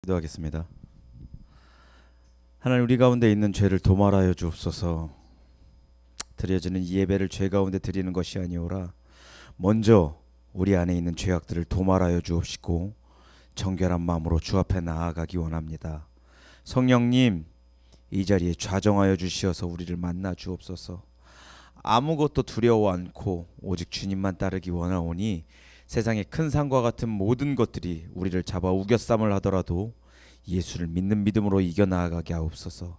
기도하겠습니다. 하나님, 우리 가운데 있는 죄를 도말하여 주옵소서. 드려지는 이 예배를 죄 가운데 드리는 것이 아니오라 먼저 우리 안에 있는 죄악들을 도말하여 주옵시고 정결한 마음으로 주 앞에 나아가기 원합니다. 성령님, 이 자리에 좌정하여 주시어서 우리를 만나 주옵소서. 아무것도 두려워 않고 오직 주님만 따르기 원하오니 세상의 큰 산과 같은 모든 것들이 우리를 잡아 우겨쌈을 하더라도 예수를 믿는 믿음으로 이겨나가게 하옵소서.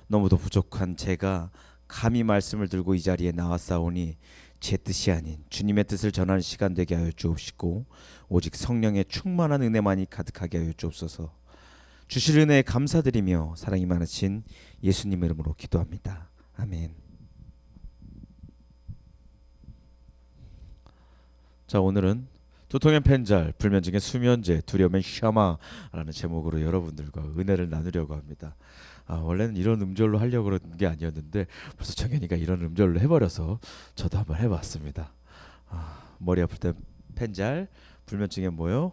너무도 부족한 제가 감히 말씀을 들고 이 자리에 나왔사오니 제 뜻이 아닌 주님의 뜻을 전하는 시간 되게 하여 주옵시고 오직 성령의 충만한 은혜만이 가득하게 하여 주옵소서. 주실 은혜에 감사드리며 사랑이 많으신 예수님 이름으로 기도합니다. 아멘. 자, 오늘은 두통엔 펜잘, 불면증엔 수면제, 두려움엔 샤마라는 제목으로 여러분들과 은혜를 나누려고 합니다. 원래는 이런 음절로 하려고 그런 게 아니었는데 벌써 정현이가 이런 음절로 해버려서 저도 한번 해봤습니다. 머리 아플 때 펜잘, 불면증엔 뭐요?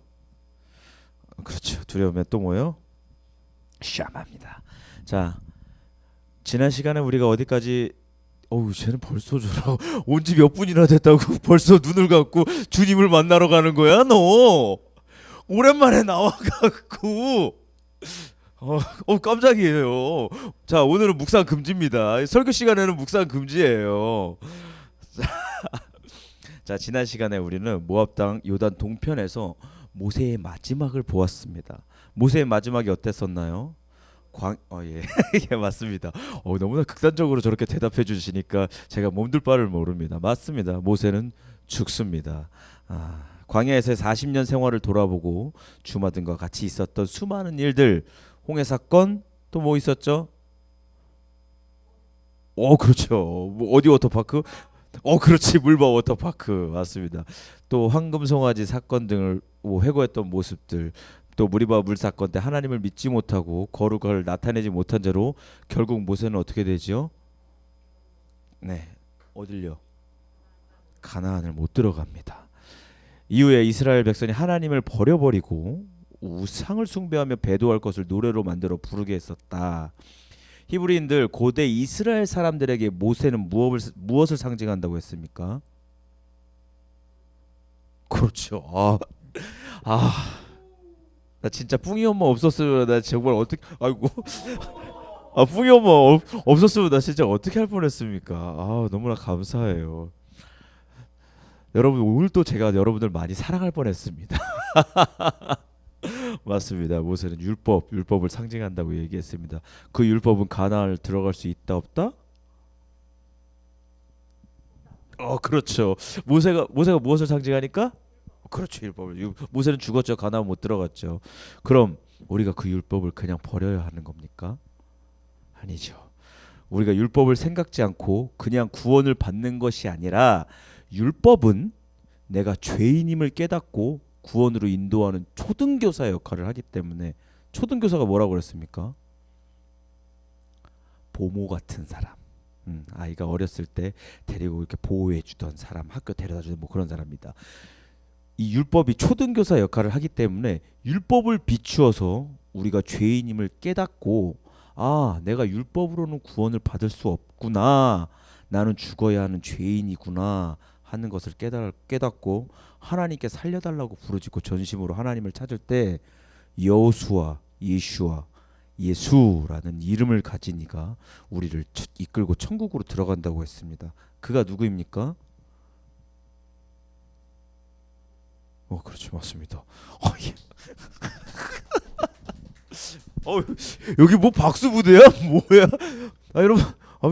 그렇죠. 두려움엔 또 뭐요? 샤마입니다. 자, 지난 시간에 우리가 어디까지 쟤는 벌써 저러 온 지 몇 분이나 됐다고 벌써 눈을 감고 주님을 만나러 가는 거야, 너? 오랜만에 나와갖고 깜짝이에요. 자, 오늘은 묵상 금지입니다. 설교 시간에는 묵상 금지예요. 자, 지난 시간에 우리는 모압 땅 요단 동편에서 모세의 마지막을 보았습니다. 모세의 마지막이 어땠었나요? 예. 예, 맞습니다. 너무나 극단적으로 저렇게 대답해 주시니까 제가 몸둘 바를 모릅니다. 맞습니다. 모세는 죽습니다. 광야에서의 40년 생활을 돌아보고 주마등과 같이 있었던 수많은 일들, 홍해 사건, 또 뭐 있었죠? 그렇죠. 뭐 어디 워터파크? 그렇지. 물바 워터파크. 맞습니다. 또 황금송아지 사건 등을 회고했던 모습들, 또 무리바 물 사건 때 하나님을 믿지 못하고 거룩을 나타내지 못한 죄로 결국 모세는 어떻게 되지요? 네, 어딜요? 가나안을 못 들어갑니다. 이후에 이스라엘 백성이 하나님을 버려버리고 우상을 숭배하며 배도할 것을 노래로 만들어 부르게 했었다. 히브리인들 고대 이스라엘 사람들에게 모세는 무엇을 상징한다고 했습니까? 그렇죠. 나 진짜 뿡이 엄마 없었으면 나 정말 어떻게 아이고 뿡이 엄마 없었으면 나 진짜 어떻게 할 뻔했습니까? 너무나 감사해요. 여러분, 오늘 또 제가 여러분들 많이 사랑할 뻔했습니다. 맞습니다. 모세는 율법을 상징한다고 얘기했습니다. 그 율법은 가나안을 들어갈 수 있다 없다? 그렇죠. 모세가 무엇을 상징하니까? 그렇죠. 모세는 죽었죠. 가나안 못 들어갔죠. 그럼 우리가 그 율법을 그냥 버려야 하는 겁니까? 아니죠. 우리가 율법을 생각지 않고 그냥 구원을 받는 것이 아니라 율법은 내가 죄인임을 깨닫고 구원으로 인도하는 초등교사 역할을 하기 때문에 초등교사가 뭐라고 그랬습니까? 보모 같은 사람. 아이가 어렸을 때 데리고 이렇게 보호해 주던 사람, 학교 데려다 주는 뭐 그런 사람입니다. 이 율법이 초등교사 역할을 하기 때문에 율법을 비추어서 우리가 죄인임을 깨닫고 내가 율법으로는 구원을 받을 수 없구나. 나는 죽어야 하는 죄인이구나 하는 것을 깨닫고 하나님께 살려달라고 부르짖고 전심으로 하나님을 찾을 때 여호수아, 예슈아, 예수라는 이름을 가진 이가 우리를 이끌고 천국으로 들어간다고 했습니다. 그가 누구입니까? 그렇죠. 맞습니다. 예. 여기 뭐 박수 부대야? 뭐야? 여러분,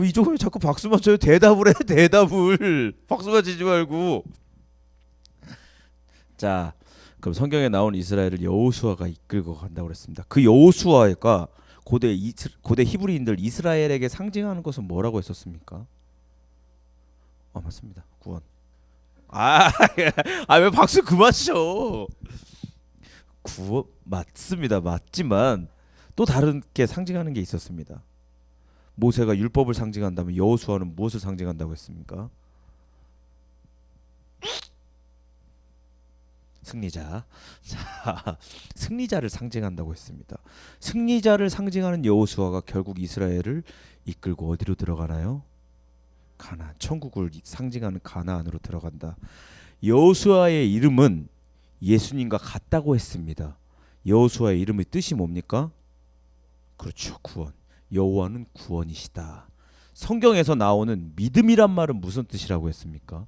이쪽은 자꾸 박수만 쳐요. 대답을 해. 대답을. 박수만 치지 말고. 자, 그럼 성경에 나온 이스라엘을 여호수아가 이끌고 간다고 그랬습니다. 그 여호수아가 고대 히브리인들 이스라엘에게 상징하는 것은 뭐라고 했었습니까? 맞습니다. 구원. 왜 박수 그만 쳐? 구원 맞습니다. 맞지만 또 다른 게 상징하는 게 있었습니다. 모세가 율법을 상징한다면 여호수아는 무엇을 상징한다고 했습니까? 승리자. 자, 승리자를 상징한다고 했습니다. 승리자를 상징하는 여호수아가 결국 이스라엘을 이끌고 어디로 들어가나요? 가나안, 천국을 상징하는 가나안으로 들어간다. 여호수아의 이름은 예수님과 같다고 했습니다. 여호수아의 이름의 뜻이 뭡니까? 그렇죠, 구원. 여호와는 구원이시다. 성경에서 나오는 믿음이란 말은 무슨 뜻이라고 했습니까?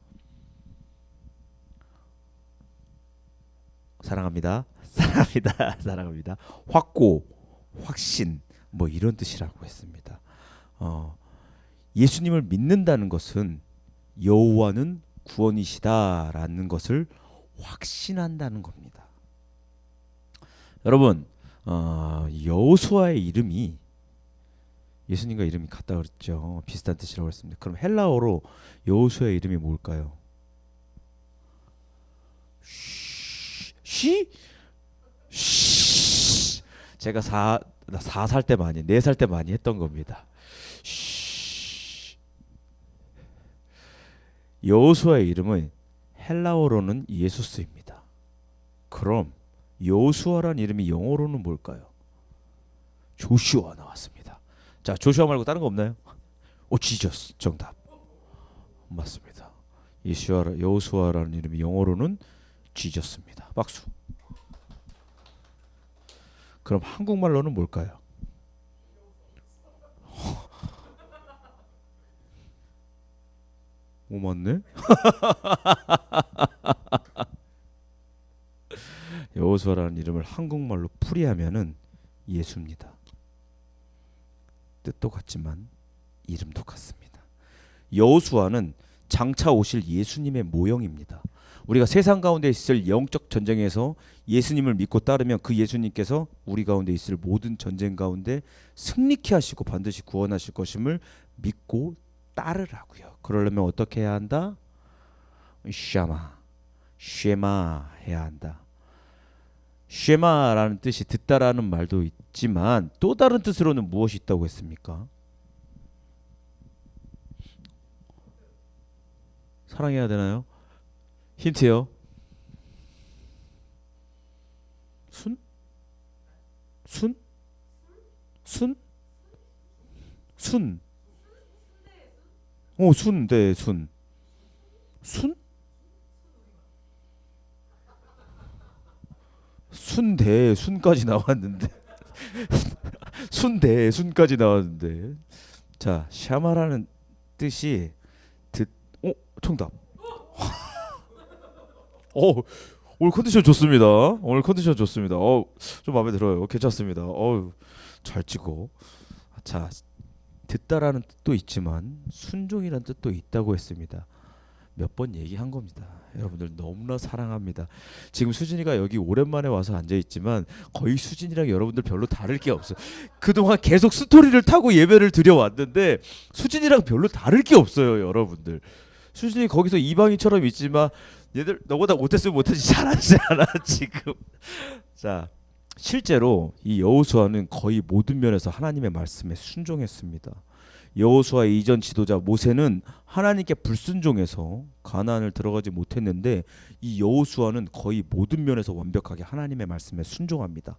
사랑합니다. 사랑합니다. 사랑합니다. 확고, 확신 뭐 이런 뜻이라고 했습니다. 예수님을 믿는다는 것은 여호와는 구원이시다라는 것을 확신한다는 겁니다. 여러분, 여호수아의 이름이 예수님과 이름이 같다 그랬죠. 비슷한 뜻이라고 했습니다. 그럼 헬라어로 여호수아의 이름이 뭘까요? 쉬? 쉬. 제가 4살 때 많이, 4살 때 많이 했던 겁니다. 쉬. 여호수아의 이름은 헬라어로는 예수스입니다. 그럼 여호수아란 이름이 영어로는 뭘까요? 조슈아 나왔습니다. 자, 조슈아 말고 다른 거 없나요? 지저스 정답. 맞습니다. 여호수아라는 이름이 영어로는 지저스입니다. 박수. 그럼 한국말로는 뭘까요? 오, 맞네. 여호수아라는 이름을 한국말로 풀이하면은 예수입니다. 뜻도 같지만 이름도 같습니다. 여호수아는 장차 오실 예수님의 모형입니다. 우리가 세상 가운데 있을 영적 전쟁에서 예수님을 믿고 따르면 그 예수님께서 우리 가운데 있을 모든 전쟁 가운데 승리케 하시고 반드시 구원하실 것임을 믿고 따르라고요. 그러려면 어떻게 해야 한다? 쉐마 해야 한다. 쉐마라는 뜻이 듣다라는 말도 있지만 또 다른 뜻으로는 무엇이 있다고 했습니까? 사랑해야 되나요? 힌트요. 순? 순? 순? 순? 순, 네, 순. 순? 순대, 순까지 나왔는데. 순대, 순까지 나왔는데. 자, 샤마라는 뜻이 정답. 오늘 컨디션 좋습니다. 오늘 컨디션 좋습니다. 좀 마음에 들어요. 괜찮습니다. 잘 찍어. 자, 듣다라는 뜻도 있지만 순종이라는 뜻도 있다고 했습니다. 몇 번 얘기한 겁니다. 여러분들 너무나 사랑합니다. 지금 수진이가 여기 오랜만에 와서 앉아 있지만 거의 수진이랑 여러분들 별로 다를 게 없어요. 그동안 계속 스토리를 타고 예배를 드려왔는데 수진이랑 별로 다를 게 없어요, 여러분들. 수진이 거기서 이방인처럼 있지만 얘들 너보다 못했으면 못하지 잘하지 않아 지금. 자, 실제로 이 여호수아는 거의 모든 면에서 하나님의 말씀에 순종했습니다. 여호수아의 이전 지도자 모세는 하나님께 불순종해서 가나안을 들어가지 못했는데 이 여호수아는 거의 모든 면에서 완벽하게 하나님의 말씀에 순종합니다.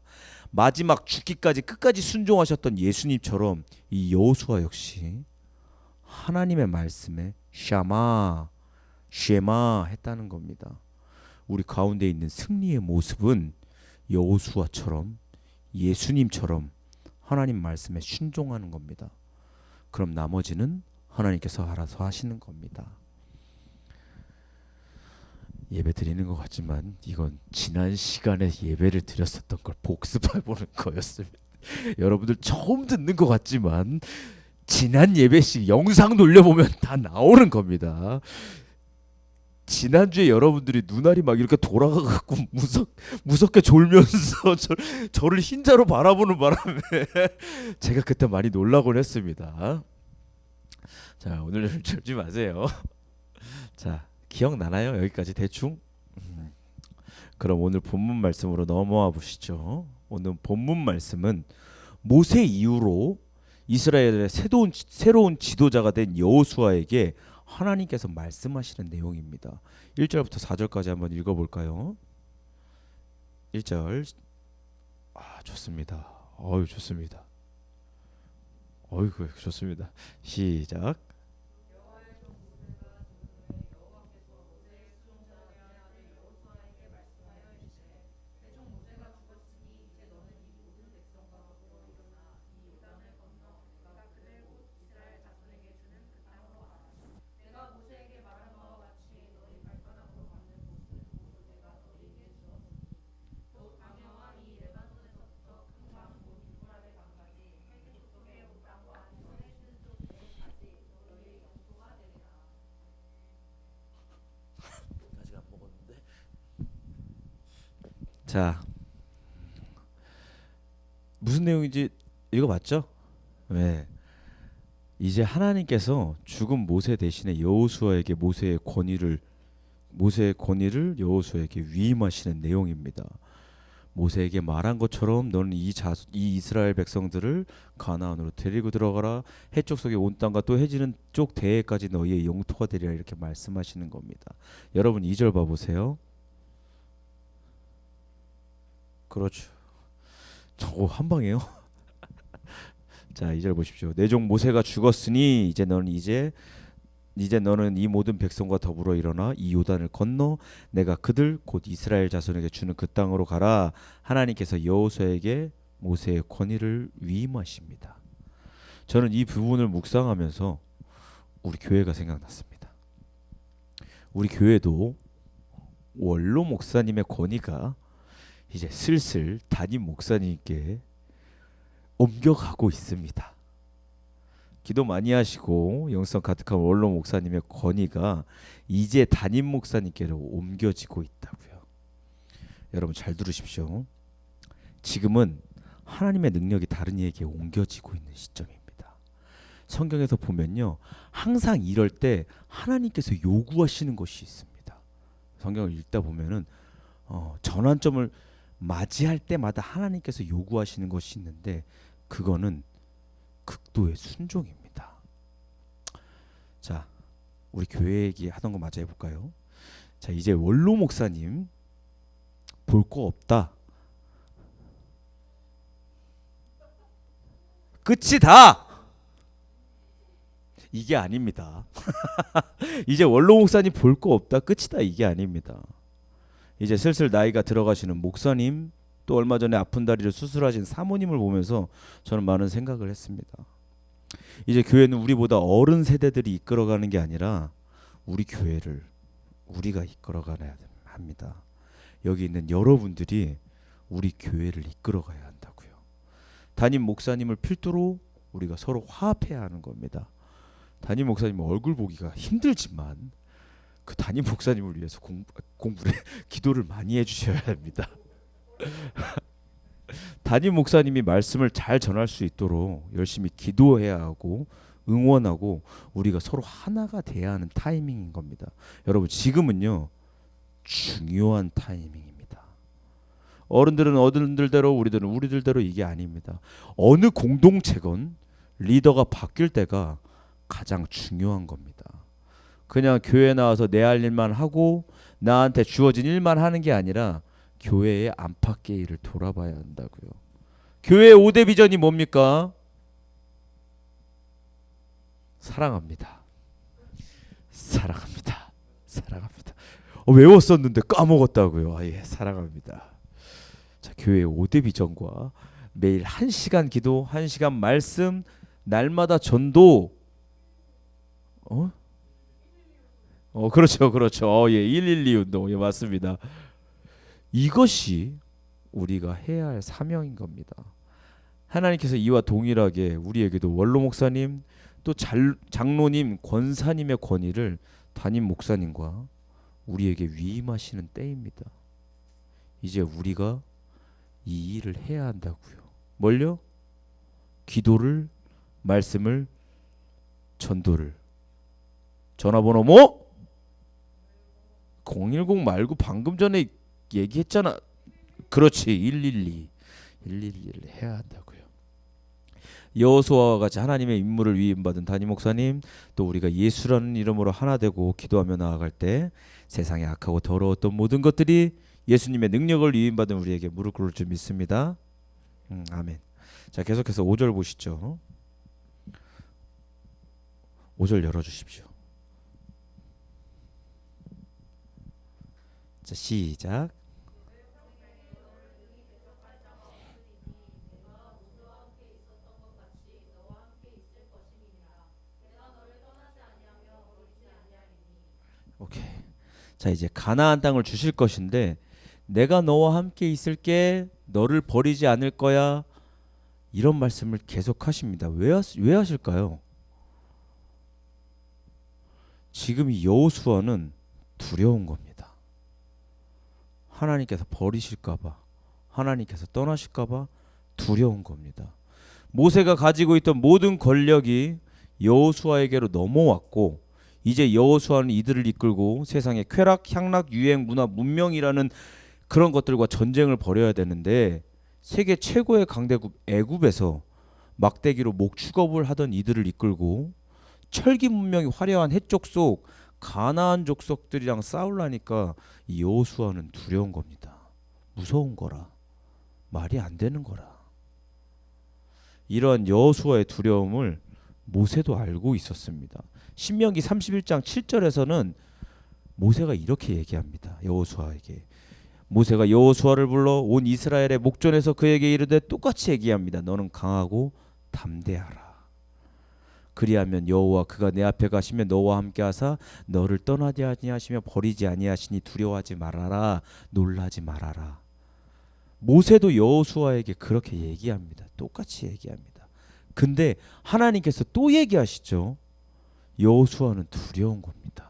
마지막 죽기까지 끝까지 순종하셨던 예수님처럼 이 여호수아 역시 하나님의 말씀에 쉐마 했다는 겁니다. 우리 가운데 있는 승리의 모습은 여호수아처럼 예수님처럼 하나님 말씀에 순종하는 겁니다. 그럼 나머지는 하나님께서 알아서 하시는 겁니다. 예배 드리는 것 같지만 이건 지난 시간에 예배를 드렸었던 걸 복습해보는 거였습니다. 여러분들 처음 듣는 것 같지만 지난 예배식 영상 돌려보면 다 나오는 겁니다. 지난주에 여러분들이 눈알이 막 이렇게 돌아가갖고 무섭게 졸면서 저를 흰자로 바라보는 바람에 제가 그때 많이 놀라곤 했습니다. 자, 오늘 졸지 마세요. 자, 기억나나요? 여기까지 대충? 그럼 오늘 본문 말씀으로 넘어와 보시죠. 오늘 본문 말씀은 모세 이후로 이스라엘의 새로운 지도자가 된 여호수아에게 하나님께서 말씀하시는 내용입니다. 1절부터 4절까지 한번 읽어볼까요? 1절. 좋습니다. 어유 좋습니다. 어이구 좋습니다. 시작. 자, 무슨 내용인지 읽어봤죠? 네. 이제 하나님께서 죽은 모세 대신에 여호수아에게 모세의 권위를 여호수아에게 위임하시는 내용입니다. 모세에게 말한 것처럼 너는 이 이스라엘 백성들을 가나안으로 데리고 들어가라. 해쪽 속의 온 땅과 또 해지는 쪽 대해까지 너희의 영토가 되리라 이렇게 말씀하시는 겁니다. 여러분 2절 봐보세요. 그렇죠. 저거 한 방이에요. 자, 2절 보십시오. 내 종 모세가 죽었으니 이제 너는 이 모든 백성과 더불어 일어나 이 요단을 건너 내가 그들 곧 이스라엘 자손에게 주는 그 땅으로 가라. 하나님께서 여호수아에게 모세의 권위를 위임하십니다. 저는 이 부분을 묵상하면서 우리 교회가 생각났습니다. 우리 교회도 원로 목사님의 권위가 이제 슬슬 담임 목사님께 옮겨가고 있습니다. 기도 많이 하시고 영성 가득한 원로 목사님의 권위가 이제 담임 목사님께로 옮겨지고 있다고요. 여러분 잘 들으십시오. 지금은 하나님의 능력이 다른 이에게 옮겨지고 있는 시점입니다. 성경에서 보면요, 항상 이럴 때 하나님께서 요구하시는 것이 있습니다. 성경을 읽다 보면은 전환점을 맞이할 때마다 하나님께서 요구하시는 것이 있는데 그거는 극도의 순종입니다. 자, 우리 교회 얘기 하던 거 마저 해볼까요? 자, 이제 원로 목사님 볼 거 없다. 끝이다. 이게 아닙니다. 이제 원로 목사님 볼 거 없다. 끝이다. 이게 아닙니다. 이제 슬슬 나이가 들어가시는 목사님, 또 얼마 전에 아픈 다리를 수술하신 사모님을 보면서 저는 많은 생각을 했습니다. 이제 교회는 우리보다 어른 세대들이 이끌어가는 게 아니라 우리 교회를 우리가 이끌어가야 합니다. 여기 있는 여러분들이 우리 교회를 이끌어가야 한다고요. 담임 목사님을 필두로 우리가 서로 화합해야 하는 겁니다. 담임 목사님 얼굴 보기가 힘들지만 그 담임 목사님을 위해서 공부를 기도를 많이 해주셔야 합니다. 담임 목사님이 말씀을 잘 전할 수 있도록 열심히 기도해야 하고 응원하고 우리가 서로 하나가 돼야 하는 타이밍인 겁니다. 여러분 지금은요 중요한 타이밍입니다. 어른들은 어른들대로 우리들은 우리들대로 이게 아닙니다. 어느 공동체건 리더가 바뀔 때가 가장 중요한 겁니다. 그냥 교회 나와서 내 할 일만 하고 나한테 주어진 일만 하는 게 아니라 교회의 안팎의 일을 돌아봐야 한다고요. 교회의 5대 비전이 뭡니까? 사랑합니다. 사랑합니다. 사랑합니다. 외웠었는데 까먹었다고요. 예, 사랑합니다. 자, 교회의 5대 비전과 매일 1시간 기도, 1시간 말씀, 날마다 전도. 그렇죠. 예, 112 운동. 예, 맞습니다. 이것이 우리가 해야 할 사명인 겁니다. 하나님께서 이와 동일하게 우리에게도 원로 목사님 또 장로님, 권사님의 권위를 담임 목사님과 우리에게 위임하시는 때입니다. 이제 우리가 이 일을 해야 한다고요. 뭘요? 기도를, 말씀을, 전도를. 전화번호 뭐? 010 말고 방금 전에 얘기했잖아. 그렇지. 112를 해야 한다고요. 여호수아와 같이 하나님의 임무를 위임받은 담임 목사님, 또 우리가 예수라는 이름으로 하나 되고 기도하며 나아갈 때 세상에 악하고 더러웠던 모든 것들이 예수님의 능력을 위임받은 우리에게 무릎 꿇을 줄 믿습니다. 아멘. 자, 계속해서 5절 보시죠. 5절 열어주십시오. 자, 시작. 오케이. 자, 이제 가나안 땅을 주실 것인데 내가 너와 함께 있을게, 너를 버리지 않을 거야, 이런 말씀을 계속 하십니다. 왜 하실까요? 지금 이 여호수아는 두려운 겁니다. 하나님께서 버리실까봐, 하나님께서 떠나실까봐 두려운 겁니다. 모세가 가지고 있던 모든 권력이 여호수아에게로 넘어왔고, 이제 여호수아는 이들을 이끌고 세상의 쾌락, 향락, 유행, 문화, 문명이라는 그런 것들과 전쟁을 벌여야 되는데, 세계 최고의 강대국 애굽에서 막대기로 목축업을 하던 이들을 이끌고 철기 문명이 화려한 해쪽 속 가나안 족속들이랑 싸우려니까 이 여호수아는 두려운 겁니다. 무서운 거라, 말이 안 되는 거라. 이러한 여호수아의 두려움을 모세도 알고 있었습니다. 신명기 31장 7절에서는 모세가 이렇게 얘기합니다. 여호수아에게. 모세가 여호수아를 불러 온 이스라엘의 목전에서 그에게 이르되 똑같이 얘기합니다. 너는 강하고 담대하라. 그리하면 여호와 그가 내 앞에 가시면 너와 함께 하사 너를 떠나지 아니하시며 버리지 아니하시니 두려워하지 말아라, 놀라지 말아라. 모세도 여호수아에게 그렇게 얘기합니다. 똑같이 얘기합니다. 근데 하나님께서 또 얘기하시죠. 여호수아는 두려운 겁니다.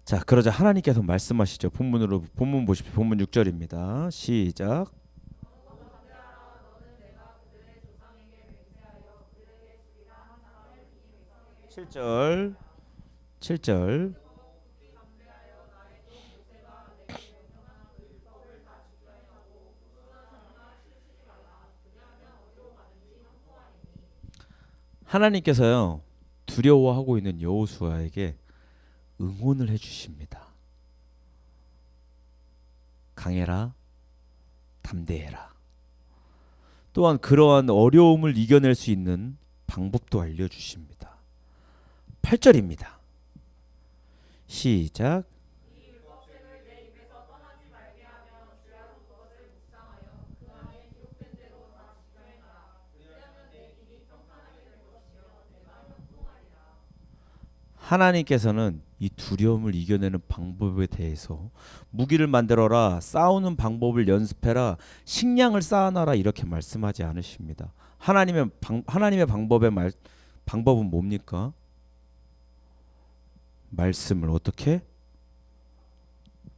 자, 그러자 하나님께서 말씀하시죠. 본문 보십시오. 본문 6절입니다. 시작. 7절. 7절. 하나님께서요, 두려워하고 있는 여호수아에게 응원을 해주십니다. 강해라, 담대해라. 또한 그러한 어려움을 이겨낼 수 있는 방법도 알려주십니다. 8절입니다. 시작. 하나님께서는 이 두려움을 이겨내는 방법에 대해서 무기를 만들어라, 싸우는 방법을 연습해라, 식량을 쌓아놔라 이렇게 말씀하지 않으십니다. 하나님의 방법은 뭡니까? 말씀을 어떻게?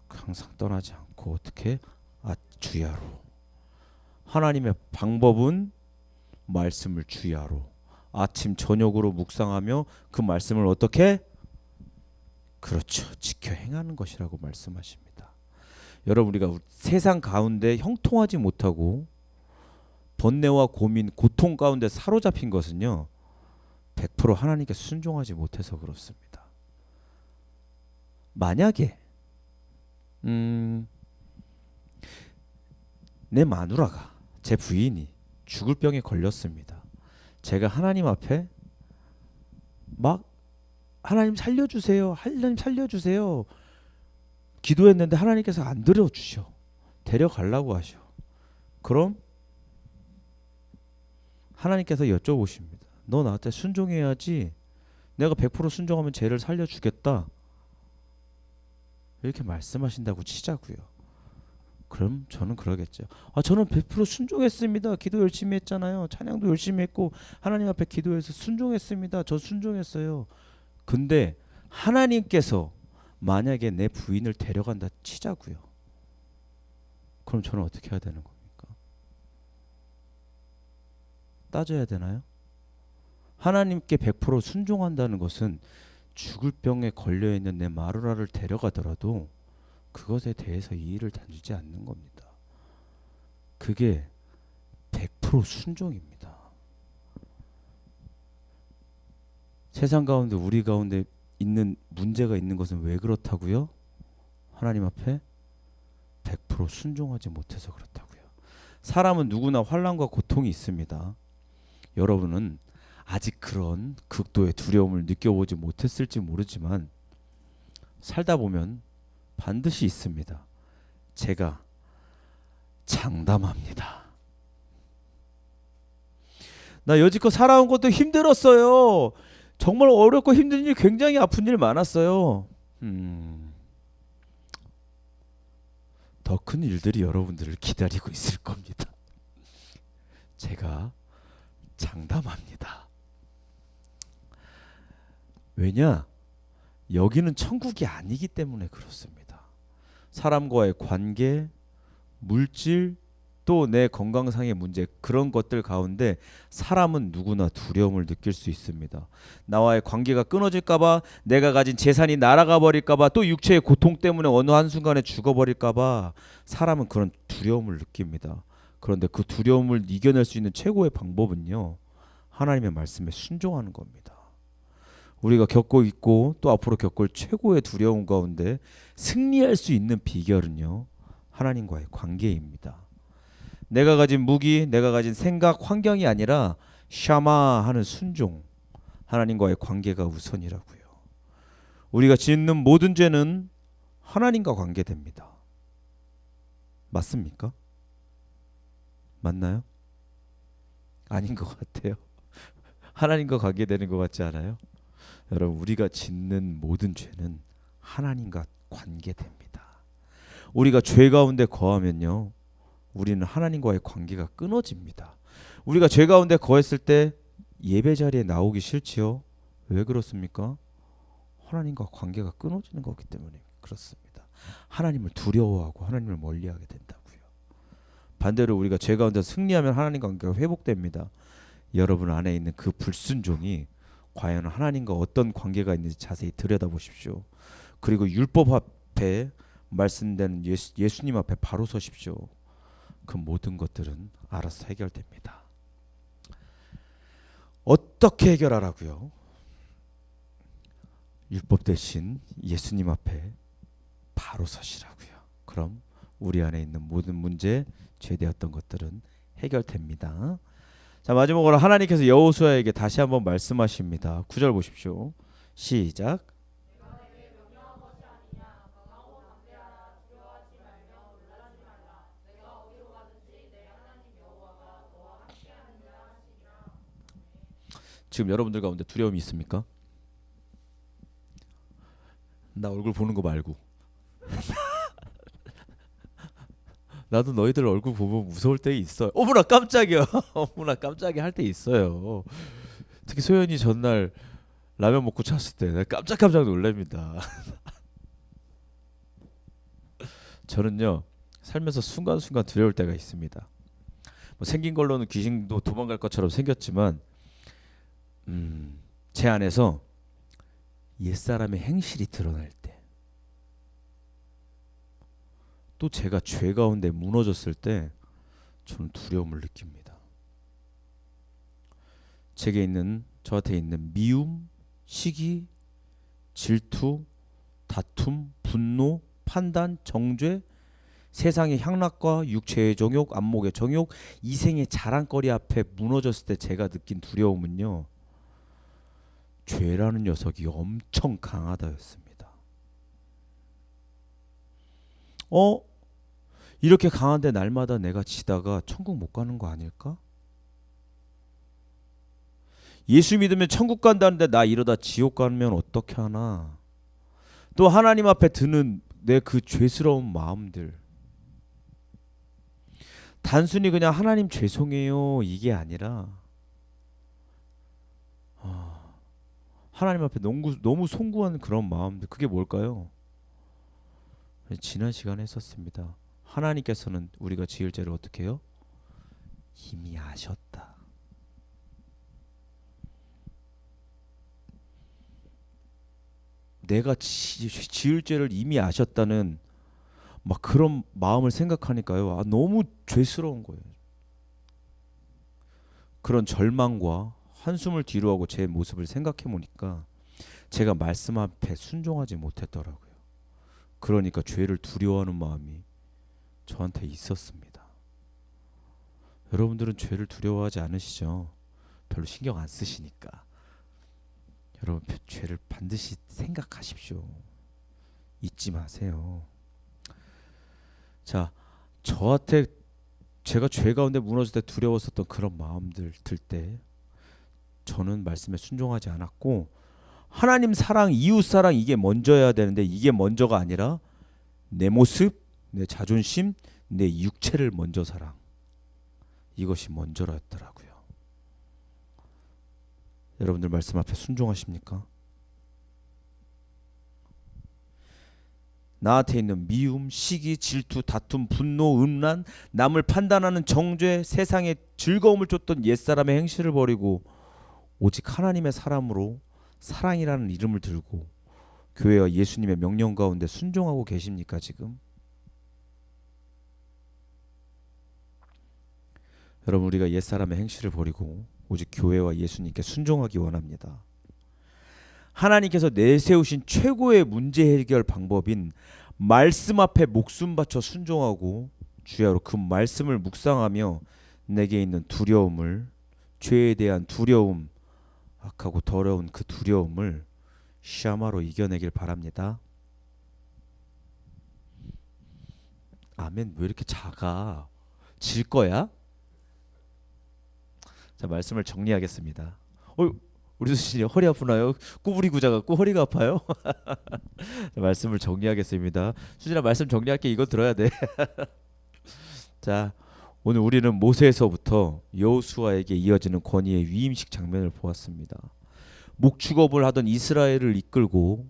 항상 떠나지 않고 어떻게? 주야로. 하나님의 방법은 말씀을 주야로, 아침 저녁으로 묵상하며 그 말씀을 어떻게? 그렇죠, 지켜 행하는 것이라고 말씀하십니다. 여러분, 우리가 세상 가운데 형통하지 못하고 번뇌와 고민, 고통 가운데 사로잡힌 것은요, 100% 하나님께 순종하지 못해서 그렇습니다. 만약에 내 마누라가, 제 부인이 죽을 병에 걸렸습니다. 제가 하나님 앞에 막 하나님 살려주세요, 하나님 살려주세요 기도했는데 하나님께서 안 들어주셔. 데려가려고 하셔. 그럼 하나님께서 여쭤보십니다. 너 나한테 순종해야지. 내가 100% 순종하면 쟤를 살려주겠다. 이렇게 말씀하신다고 치자고요. 그럼 저는 그러겠죠. 저는 100% 순종했습니다. 기도 열심히 했잖아요. 찬양도 열심히 했고 하나님 앞에 기도해서 순종했습니다. 저 순종했어요. 근데 하나님께서 만약에 내 부인을 데려간다 치자고요. 그럼 저는 어떻게 해야 되는 겁니까? 따져야 되나요? 하나님께 100% 순종한다는 것은 죽을 병에 걸려있는 내 마누라를 데려가더라도 그것에 대해서 이의를 다지지 않는 겁니다. 그게 100% 순종입니다. 세상 가운데, 우리 가운데 있는 문제가 있는 것은 왜 그렇다고요? 하나님 앞에 100% 순종하지 못해서 그렇다고요. 사람은 누구나 환난과 고통이 있습니다. 여러분은 아직 그런 극도의 두려움을 느껴보지 못했을지 모르지만 살다 보면 반드시 있습니다. 제가 장담합니다. 나 여지껏 살아온 것도 힘들었어요. 정말 어렵고 힘든 일, 굉장히 아픈 일 많았어요. 더 큰 일들이 여러분들을 기다리고 있을 겁니다. 제가 장담합니다. 왜냐? 여기는 천국이 아니기 때문에 그렇습니다. 사람과의 관계, 물질, 또 내 건강상의 문제, 그런 것들 가운데 사람은 누구나 두려움을 느낄 수 있습니다. 나와의 관계가 끊어질까봐, 내가 가진 재산이 날아가 버릴까봐, 또 육체의 고통 때문에 어느 한순간에 죽어버릴까봐 사람은 그런 두려움을 느낍니다. 그런데 그 두려움을 이겨낼 수 있는 최고의 방법은요, 하나님의 말씀에 순종하는 겁니다. 우리가 겪고 있고 또 앞으로 겪을 최고의 두려움 가운데 승리할 수 있는 비결은요, 하나님과의 관계입니다. 내가 가진 무기, 내가 가진 생각, 환경이 아니라 샤마 하는 순종, 하나님과의 관계가 우선이라고요. 우리가 짓는 모든 죄는 하나님과 관계됩니다. 맞습니까? 맞나요? 아닌 것 같아요. 하나님과 관계되는 것 같지 않아요? 여러분, 우리가 짓는 모든 죄는 하나님과 관계됩니다. 우리가 죄 가운데 거하면요, 우리는 하나님과의 관계가 끊어집니다. 우리가 죄 가운데 거했을 때 예배 자리에 나오기 싫지요. 왜 그렇습니까? 하나님과 관계가 끊어지는 거기 때문에 그렇습니다. 하나님을 두려워하고 하나님을 멀리하게 된다고요. 반대로 우리가 죄 가운데 승리하면 하나님과 관계가 회복됩니다. 여러분 안에 있는 그 불순종이 과연 하나님과 어떤 관계가 있는지 자세히 들여다보십시오. 그리고 율법 앞에 말씀되는 예수님 앞에 바로 서십시오. 그 모든 것들은 알아서 해결됩니다. 어떻게 해결하라고요? 율법 대신 예수님 앞에 바로 서시라고요. 그럼 우리 안에 있는 모든 문제, 죄되었던 것들은 해결됩니다. 자, 마지막으로 하나님께서 여호수아에게 다시 한번 말씀하십니다. 9절 보십시오. 시작. 지금 여러분들 가운데 두려움이 있습니까? 나 얼굴 보는 거 말고. 나도 너희들 얼굴 보면 무서울 때 있어요. 어머나 깜짝이야. 어머나 깜짝이야 할 때 있어요. 특히 소연이 전날 라면 먹고 잤을 때 내가 깜짝깜짝 놀랍니다. 저는요, 살면서 순간순간 두려울 때가 있습니다. 뭐 생긴 걸로는 귀신도 도망갈 것처럼 생겼지만 제 안에서 옛사람의 행실이 드러날 때, 또 제가 죄 가운데 무너졌을 때 저는 두려움을 느낍니다. 저한테 있는 미움, 시기, 질투, 다툼, 분노, 판단, 정죄, 세상의 향락과 육체의 정욕, 안목의 정욕, 이생의 자랑거리 앞에 무너졌을 때 제가 느낀 두려움은요, 죄라는 녀석이 엄청 강하다였습니다. 이렇게 강한데 날마다 내가 지다가 천국 못 가는 거 아닐까? 예수 믿으면 천국 간다는데 나 이러다 지옥 가면 어떻게 하나? 또 하나님 앞에 드는 내 그 죄스러운 마음들, 단순히 그냥 하나님 죄송해요 이게 아니라 하나님 앞에 너무 송구한 그런 마음들, 그게 뭘까요? 지난 시간에 했었습니다. 하나님께서는 우리가 지을 죄를 어떻게 해요? 이미 아셨다. 내가 지을 죄를 이미 아셨다는 막 그런 마음을 생각하니까요, 너무 죄스러운 거예요. 그런 절망과 한숨을 뒤로하고 제 모습을 생각해 보니까 제가 말씀 앞에 순종하지 못했더라고요. 그러니까 죄를 두려워하는 마음이 저한테 있었습니다. 여러분들은 죄를 두려워하지 않으시죠? 별로 신경 안 쓰시니까. 여러분 죄를 반드시 생각하십시오. 잊지 마세요. 자, 저한테 제가 죄 가운데 무너질 때 두려웠었던 그런 마음들 들 때 저는 말씀에 순종하지 않았고, 하나님 사랑, 이웃 사랑 이게 먼저여야 되는데 이게 먼저가 아니라 내 모습, 내 자존심, 내 육체를 먼저 사랑, 이것이 먼저였더라고요. 여러분들 말씀 앞에 순종하십니까? 나한테 있는 미움, 시기, 질투, 다툼, 분노, 음란, 남을 판단하는 정죄, 세상에 즐거움을 줬던 옛사람의 행실을 버리고 오직 하나님의 사람으로 사랑이라는 이름을 들고 교회와 예수님의 명령 가운데 순종하고 계십니까 지금? 여러분, 우리가 옛사람의 행실을 버리고 오직 교회와 예수님께 순종하기 원합니다. 하나님께서 내세우신 최고의 문제 해결 방법인 말씀 앞에 목숨 바쳐 순종하고 주야로 그 말씀을 묵상하며 내게 있는 두려움을, 죄에 대한 두려움, 악하고 더러운 그 두려움을 샤마로 이겨내길 바랍니다. 아멘. 왜 이렇게 작아? 질 거야? 자, 말씀을 정리하겠습니다. 우리 수진이 허리 아프나요? 구부리고 자갖고 허리가 아파요? 자, 말씀을 정리하겠습니다. 수진아, 말씀 정리할게. 이거 들어야 돼. 자, 오늘 우리는 모세에서부터 여호수아에게 이어지는 권위의 위임식 장면을 보았습니다. 목축업을 하던 이스라엘을 이끌고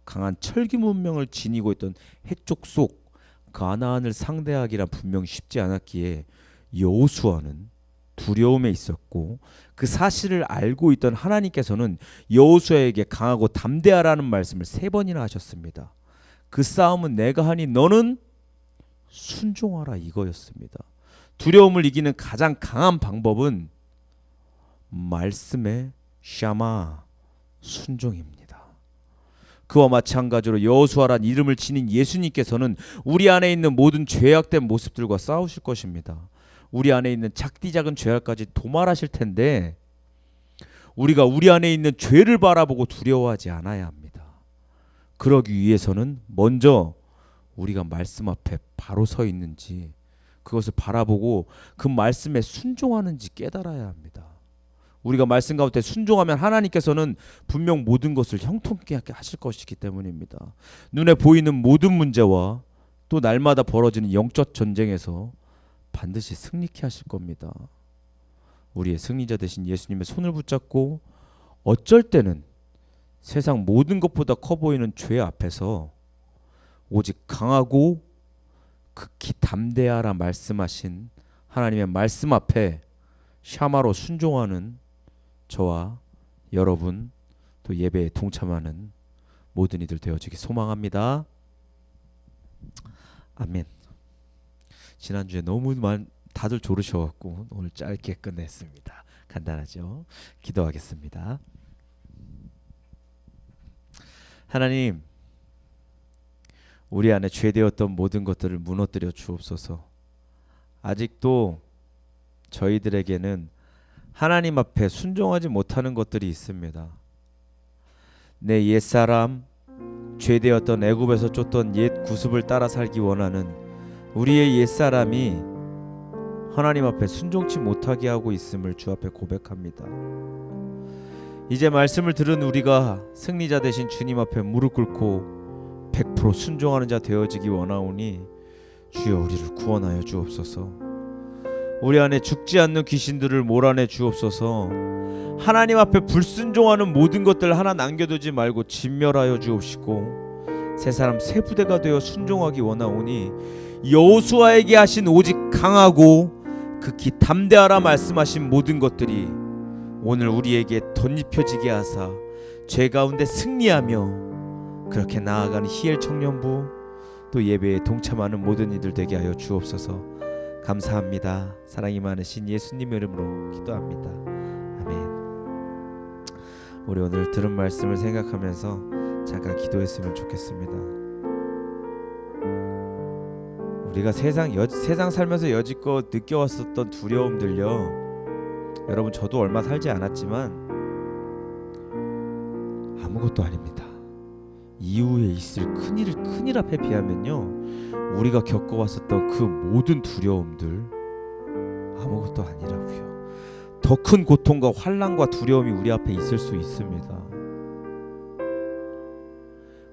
강한 철기 문명을 지니고 있던 해쪽 속 가나안을 상대하기란 분명 쉽지 않았기에 여호수아는 두려움에 있었고, 그 사실을 알고 있던 하나님께서는 여호수아에게 강하고 담대하라는 말씀을 3번이나 하셨습니다. 그 싸움은 내가 하니 너는 순종하라, 이거였습니다. 두려움을 이기는 가장 강한 방법은 말씀의 샤마, 순종입니다. 그와 마찬가지로 여호수아란 이름을 지닌 예수님께서는 우리 안에 있는 모든 죄악된 모습들과 싸우실 것입니다. 우리 안에 있는 작디 작은 죄악까지 도말하실 텐데 우리가 우리 안에 있는 죄를 바라보고 두려워하지 않아야 합니다. 그러기 위해서는 먼저 우리가 말씀 앞에 바로 서 있는지, 그것을 바라보고 그 말씀에 순종하는지 깨달아야 합니다. 우리가 말씀 가운데 순종하면 하나님께서는 분명 모든 것을 형통케 하실 것이기 때문입니다. 눈에 보이는 모든 문제와 또 날마다 벌어지는 영적 전쟁에서 반드시 승리케 하실 겁니다. 우리의 승리자 되신 예수님의 손을 붙잡고 어쩔 때는 세상 모든 것보다 커 보이는 죄 앞에서 오직 강하고 극히 담대하라 말씀하신 하나님의 말씀 앞에 샤마로 순종하는 저와 여러분, 또 예배에 동참하는 모든 이들 되어지기 소망합니다. 아멘. 지난주에 너무 다들 졸으셔갖고 오늘 짧게 끝냈습니다. 간단하죠? 기도하겠습니다. 하나님, 우리 안에 죄되었던 모든 것들을 무너뜨려 주옵소서. 아직도 저희들에게는 하나님 앞에 순종하지 못하는 것들이 있습니다. 내 옛사람, 죄되었던 애굽에서 쫓던 옛 구습을 따라 살기 원하는 우리의 옛사람이 하나님 앞에 순종치 못하게 하고 있음을 주 앞에 고백합니다. 이제 말씀을 들은 우리가 승리자 되신 주님 앞에 무릎 꿇고 100% 순종하는 자 되어지기 원하오니 주여 우리를 구원하여 주옵소서. 우리 안에 죽지 않는 귀신들을 몰아내 주옵소서. 하나님 앞에 불순종하는 모든 것들 하나 남겨두지 말고 진멸하여 주옵시고, 새 사람 새 부대가 되어 순종하기 원하오니 여호수아에게 하신 오직 강하고 극히 담대하라 말씀하신 모든 것들이 오늘 우리에게 덧입혀지게 하사 죄 가운데 승리하며 그렇게 나아가는 히엘 청년부, 또 예배에 동참하는 모든 이들 되게 하여 주옵소서. 감사합니다. 사랑이 많으신 예수님의 이름으로 기도합니다. 아멘. 우리 오늘 들은 말씀을 생각하면서 잠깐 기도했으면 좋겠습니다. 우리가 세상 살면서 여지껏 느껴왔었던 두려움들요, 여러분 저도 얼마 살지 않았지만 아무것도 아닙니다. 이후에 있을 큰일 앞에 비하면요, 우리가 겪어왔었던 그 모든 두려움들 아무것도 아니라고요. 더 큰 고통과 환난과 두려움이 우리 앞에 있을 수 있습니다.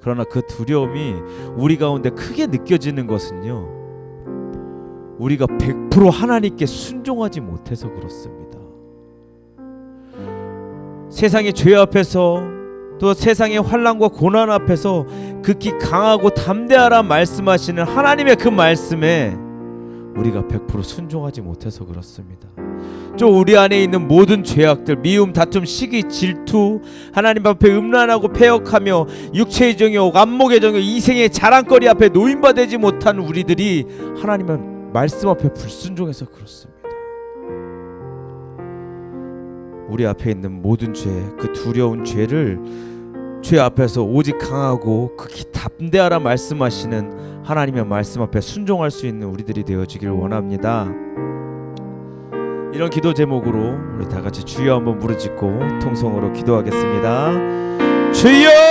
그러나 그 두려움이 우리 가운데 크게 느껴지는 것은요, 우리가 100% 하나님께 순종하지 못해서 그렇습니다. 세상의 죄 앞에서, 또 세상의 환난과 고난 앞에서 극히 강하고 담대하라 말씀하시는 하나님의 그 말씀에 우리가 100% 순종하지 못해서 그렇습니다. 또 우리 안에 있는 모든 죄악들, 미움, 다툼, 시기, 질투, 하나님 앞에 음란하고 패역하며 육체의 정욕, 안목의 정욕, 이생의 자랑거리 앞에 노인받지 못한 우리들이 하나님의 말씀 앞에 불순종해서 그렇습니다. 우리 앞에 있는 모든 죄, 그 두려운 죄를 죄 앞에서 오직 강하고 극히 담대하라 말씀하시는 하나님의 말씀 앞에 순종할 수 있는 우리들이 되어지길 원합니다. 이런 기도 제목으로 우리 다 같이 주여 한번 부르짖고 통성으로 기도하겠습니다. 주여!